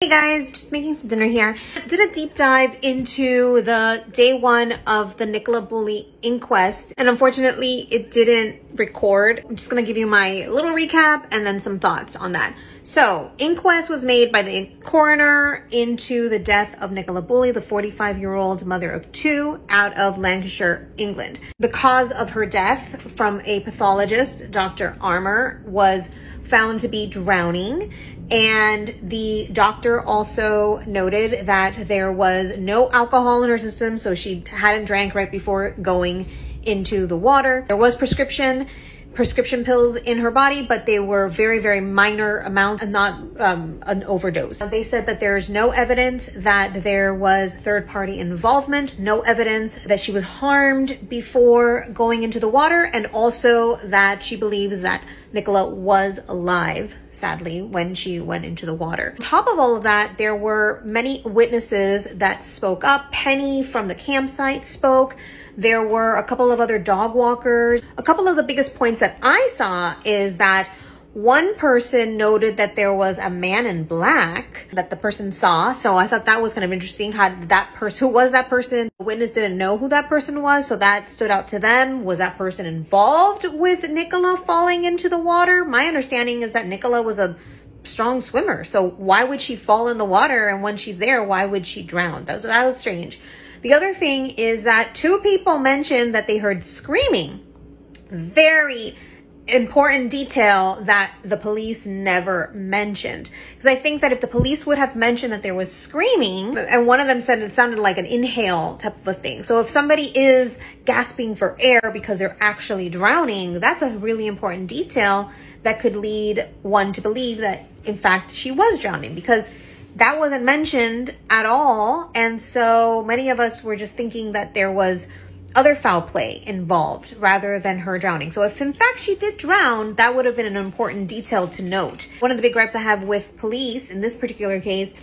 Hey guys, just making some dinner here. Did a deep dive into the day one of the Nicola Bulley inquest, and unfortunately it didn't record. I'm just gonna give you my little recap and then some thoughts on that. So, inquest was made by the coroner into the death of Nicola Bulley, the 45-year-old mother of two, out of Lancashire, England. The cause of her death from a pathologist, Dr. Armour, was found to be drowning. And the doctor also noted that there was no alcohol in her system, so she hadn't drank right before going into the water. There was prescription pills in her body, but they were very minor amounts and not an overdose. They said that there's no evidence that there was third-party involvement, no evidence that she was harmed before going into the water, and also that she believes that Nicola was alive, sadly, when she went into the water. On top of all of that, there were many witnesses that spoke up. Penny from the campsite spoke. There were a couple of other dog walkers. A couple of the biggest points that I saw is that one person noted that there was a man in black that the person saw. So I thought that was kind of interesting. Who was that person? The witness didn't know who that person was, so that stood out to them. Was that person involved with Nicola falling into the water? My understanding is that Nicola was a strong swimmer. So why would she fall in the water? And when she's there, why would she drown? That was strange. The other thing is that two people mentioned that they heard screaming. Very important detail that the police never mentioned. Because I think that if the police would have mentioned that there was screaming, and one of them said it sounded like an inhale type of a thing. So if somebody is gasping for air because they're actually drowning, that's a really important detail that could lead one to believe that, in fact, she was drowning, because that wasn't mentioned at all. And so many of us were just thinking that there was other foul play involved rather than her drowning. So if in fact she did drown, that would have been an important detail to note. One of the big gripes I have with police in this particular case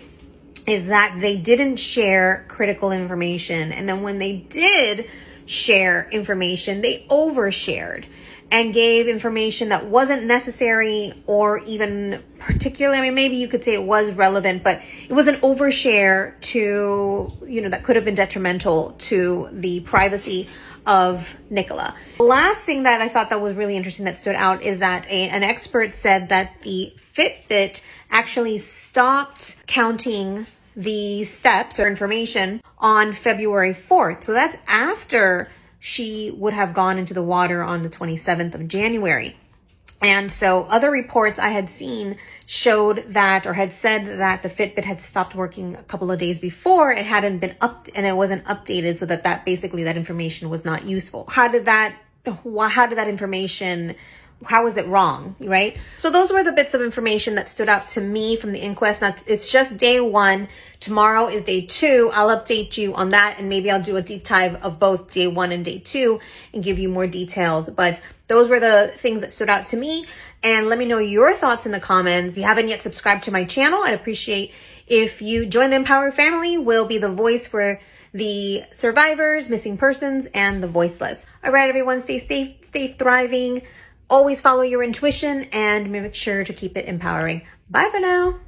is that they didn't share critical information. And then when they did share information, they overshared and gave information that wasn't necessary or even particularly, I mean, maybe you could say it was relevant, but it was an overshare to, that could have been detrimental to the privacy of Nicola. The last thing that I thought that was really interesting that stood out is that an expert said that the Fitbit actually stopped counting the steps or information on February 4th. So that's after she would have gone into the water on the 27th of January. And so other reports I had seen showed that, or had said that the Fitbit had stopped working a couple of days before. It hadn't been and it wasn't updated, so that basically that information was not useful. How was it wrong, right? So those were the bits of information that stood out to me from the inquest. Now, it's just day one. Tomorrow is day two. I'll update you on that, and maybe I'll do a deep dive of both day one and day two and give you more details. But those were the things that stood out to me. And let me know your thoughts in the comments. If you haven't yet subscribed to my channel, I'd appreciate if you join the Empower family. We'll be the voice for the survivors, missing persons, and the voiceless. All right, everyone, stay safe, stay thriving. Always follow your intuition and make sure to keep it empowering. Bye for now.